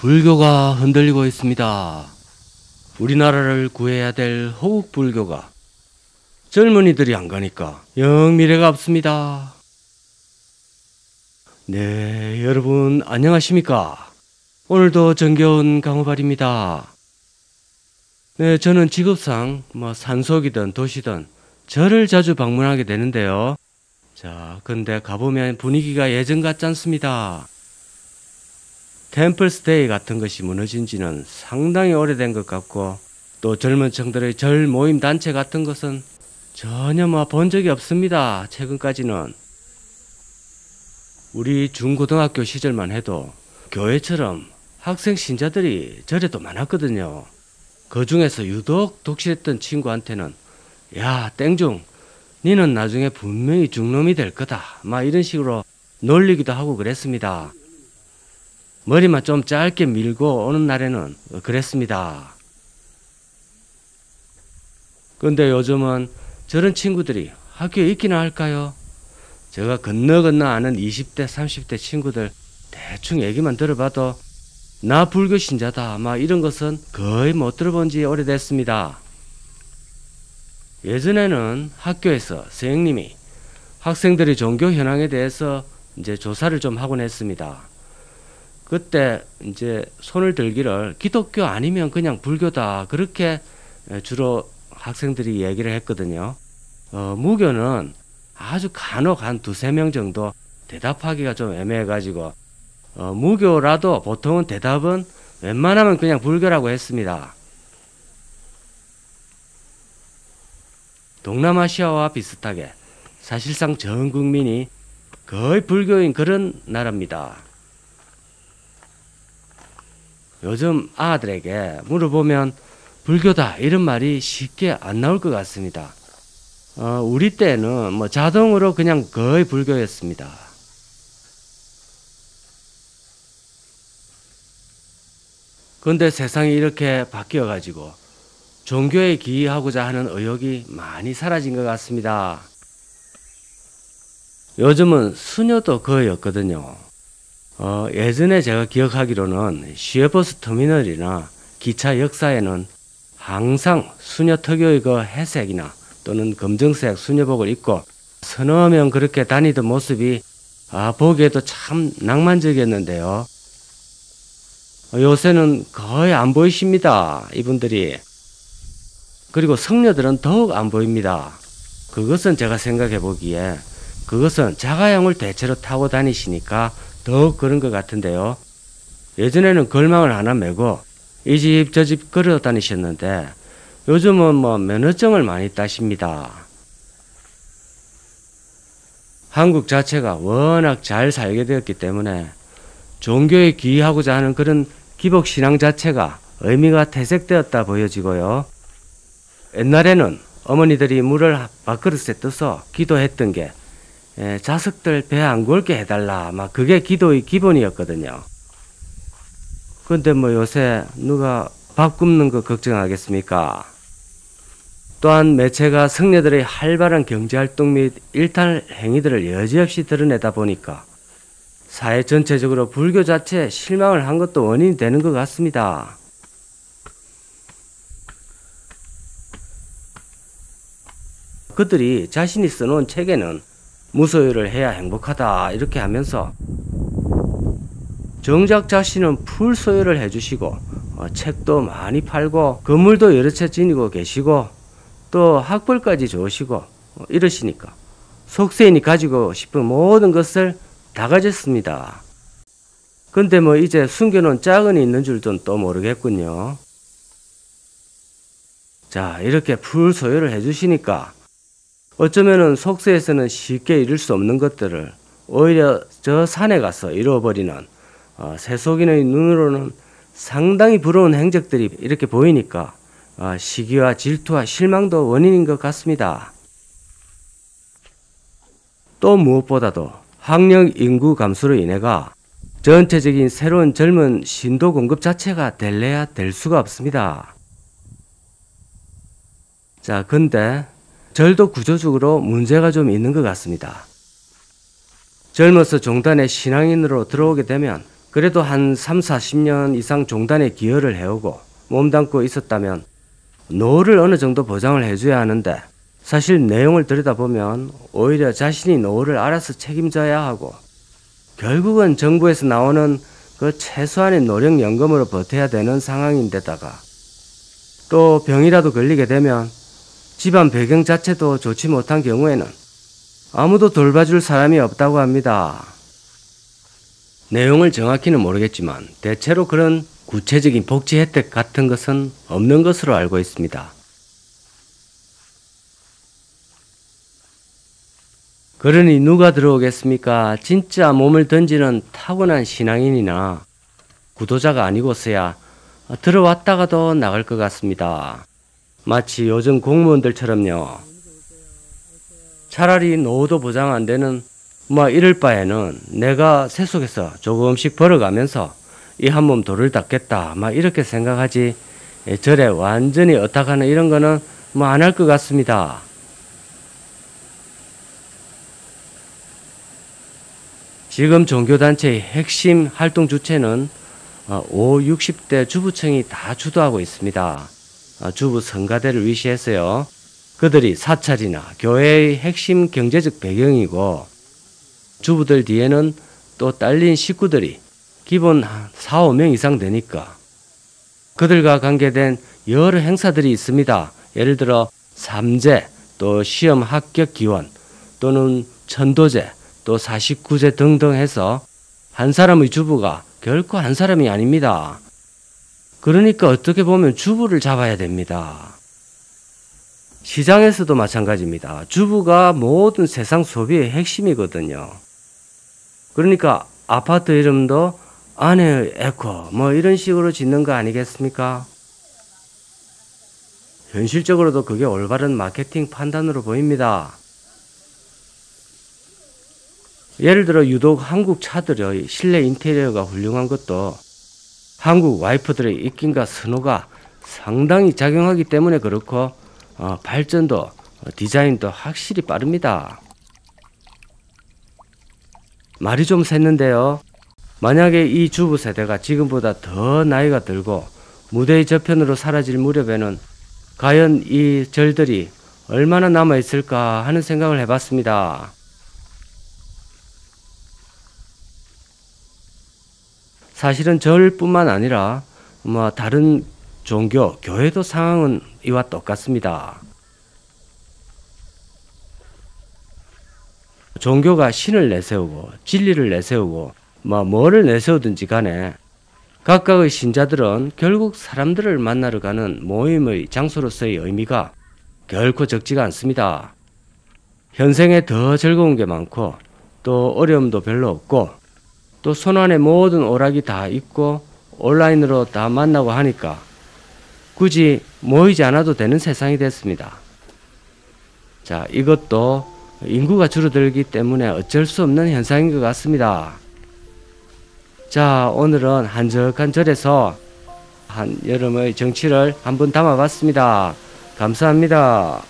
불교가 흔들리고 있습니다. 우리나라를 구해야 될 호국 불교가 젊은이들이 안 가니까 영 미래가 없습니다. 네, 여러분 안녕하십니까? 오늘도 정겨운 강호발입니다. 네, 저는 직업상 산속이든 도시든 절을 자주 방문하게 되는데요. 자, 근데 가보면 분위기가 예전 같지 않습니다. 템플스테이 같은 것이 무너진 지는 상당히 오래된 것 같고, 또 젊은 층들의 절 모임 단체 같은 것은 전혀 본 적이 없습니다. 최근까지는. 우리 중고등학교 시절만 해도 교회처럼 학생 신자들이 절에도 많았거든요. 그 중에서 유독 독실했던 친구한테는 야, 땡중, 니는 나중에 분명히 중놈이 될 거다, 이런 식으로 놀리기도 하고 그랬습니다. 머리만 좀 짧게 밀고 오는 날에는 그랬습니다. 근데 요즘은 저런 친구들이 학교에 있기나 할까요? 제가 건너 아는 20대 30대 친구들 대충 얘기만 들어봐도 나 불교 신자다 이런 것은 거의 못 들어본 지 오래됐습니다. 예전에는 학교에서 선생님이 학생들의 종교 현황에 대해서 이제 조사를 좀 하곤 했습니다. 그때 이제 손을 들기를 기독교 아니면 그냥 불교다, 그렇게 주로 학생들이 얘기를 했거든요. 무교는 아주 간혹 한 두세 명 정도 대답하기가 좀 애매해가지고 무교라도 보통은 대답은 웬만하면 그냥 불교라고 했습니다. 동남아시아와 비슷하게 사실상 전 국민이 거의 불교인 그런 나라입니다. 요즘 아들에게 물어보면 불교다 이런 말이 쉽게 안 나올 것 같습니다. 우리 때는 자동으로 그냥 거의 불교였습니다. 그런데 세상이 이렇게 바뀌어가지고 종교에 기이하고자 하는 의욕이 많이 사라진 것 같습니다. 요즘은 수녀도 거의 없거든요. 예전에 제가 기억하기로는 시외버스 터미널이나 기차 역사에는 항상 수녀 특유의 그 회색이나 또는 검정색 수녀복을 입고 서너 명 그렇게 다니던 모습이 보기에도 참 낭만적이었는데요. 요새는 거의 안 보이십니다, 이분들이. 그리고 성녀들은 더욱 안 보입니다. 그것은 제가 생각해 보기에 그것은 자가용을 대체로 타고 다니시니까 더욱 그런 것 같은데요. 예전에는 걸망을 하나 메고 이 집 저 집 걸어 다니셨는데 요즘은 면허증을 많이 따십니다. 한국 자체가 워낙 잘 살게 되었기 때문에 종교에 기이하고자 하는 그런 기복신앙 자체가 의미가 퇴색되었다 보여지고요. 옛날에는 어머니들이 물을 밥그릇에 떠서 기도했던 게 자식들 배 안 곪게 해달라, 그게 기도의 기본이었거든요. 근데 요새 누가 밥 굽는 거 걱정하겠습니까? 또한 매체가 성녀들의 활발한 경제활동 및 일탈 행위들을 여지없이 드러내다 보니까 사회 전체적으로 불교 자체에 실망을 한 것도 원인이 되는 것 같습니다. 그들이 자신이 써놓은 책에는 무소유를 해야 행복하다 이렇게 하면서 정작 자신은 풀소유를 해주시고 책도 많이 팔고 건물도 여러 채 지니고 계시고 또 학벌까지 좋으시고 이러시니까 속세인이 가지고 싶은 모든 것을 다 가졌습니다. 근데 이제 숨겨놓은 짝은이 있는 줄은 또 모르겠군요. 자, 이렇게 풀소유를 해주시니까 어쩌면은 속세에서는 쉽게 이룰 수 없는 것들을 오히려 저 산에 가서 이루어버리는 세속인의 눈으로는 상당히 부러운 행적들이 이렇게 보이니까 시기와 질투와 실망도 원인인 것 같습니다. 또 무엇보다도 학령 인구 감소로 인해가 전체적인 새로운 젊은 신도 공급 자체가 될래야 될 수가 없습니다. 자, 근데 절도 구조적으로 문제가 좀 있는 것 같습니다. 젊어서 종단의 신앙인으로 들어오게 되면 그래도 한 3, 40년 이상 종단에 기여를 해오고 몸담고 있었다면 노후를 어느 정도 보장을 해줘야 하는데, 사실 내용을 들여다보면 오히려 자신이 노후를 알아서 책임져야 하고 결국은 정부에서 나오는 그 최소한의 노령연금으로 버텨야 되는 상황인데다가, 또 병이라도 걸리게 되면 집안 배경 자체도 좋지 못한 경우에는 아무도 돌봐줄 사람이 없다고 합니다. 내용을 정확히는 모르겠지만 대체로 그런 구체적인 복지 혜택 같은 것은 없는 것으로 알고 있습니다. 그러니 누가 들어오겠습니까? 진짜 몸을 던지는 타고난 신앙인이나 구도자가 아니고서야 들어왔다가도 나갈 것 같습니다. 마치 요즘 공무원들처럼요. 차라리 노후도 보장 안 되는 이럴 바에는 내가 세속에서 조금씩 벌어가면서 이 한 몸 도를 닦겠다 이렇게 생각하지, 절에 완전히 어탁하는 이런 거는 안 할 것 같습니다. 지금 종교단체의 핵심 활동 주체는 5, 60대 주부층이 다 주도하고 있습니다. 주부 성가대를 위시해서요. 그들이 사찰이나 교회의 핵심 경제적 배경이고, 주부들 뒤에는 또 딸린 식구들이 기본 4, 5명 이상 되니까 그들과 관계된 여러 행사들이 있습니다. 예를 들어 삼재, 또 시험 합격 기원, 또는 천도제, 또 49제 등등 해서 한 사람의 주부가 결코 한 사람이 아닙니다. 그러니까 어떻게 보면 주부를 잡아야 됩니다. 시장에서도 마찬가지입니다. 주부가 모든 세상 소비의 핵심이거든요. 그러니까 아파트 이름도 아내의 에코 이런 식으로 짓는 거 아니겠습니까? 현실적으로도 그게 올바른 마케팅 판단으로 보입니다. 예를 들어 유독 한국 차들의 실내 인테리어가 훌륭한 것도 한국 와이프들의 입김과 선호가 상당히 작용하기 때문에 그렇고, 발전도 디자인도 확실히 빠릅니다. 말이 좀 샜는데요. 만약에 이 주부 세대가 지금보다 더 나이가 들고 무대의 저편으로 사라질 무렵에는 과연 이 절들이 얼마나 남아있을까 하는 생각을 해봤습니다. 사실은 절뿐만 아니라 다른 종교, 교회도 상황은 이와 똑같습니다. 종교가 신을 내세우고 진리를 내세우고 뭐를 내세우든지 간에 각각의 신자들은 결국 사람들을 만나러 가는 모임의 장소로서의 의미가 결코 적지가 않습니다. 현생에 더 즐거운 게 많고 또 어려움도 별로 없고 또 손안에 모든 오락이 다 있고 온라인으로 다 만나고 하니까 굳이 모이지 않아도 되는 세상이 됐습니다. 자, 이것도 인구가 줄어들기 때문에 어쩔 수 없는 현상인 것 같습니다. 자, 오늘은 한적한 절에서 한여름의 정취를 한번 담아봤습니다. 감사합니다.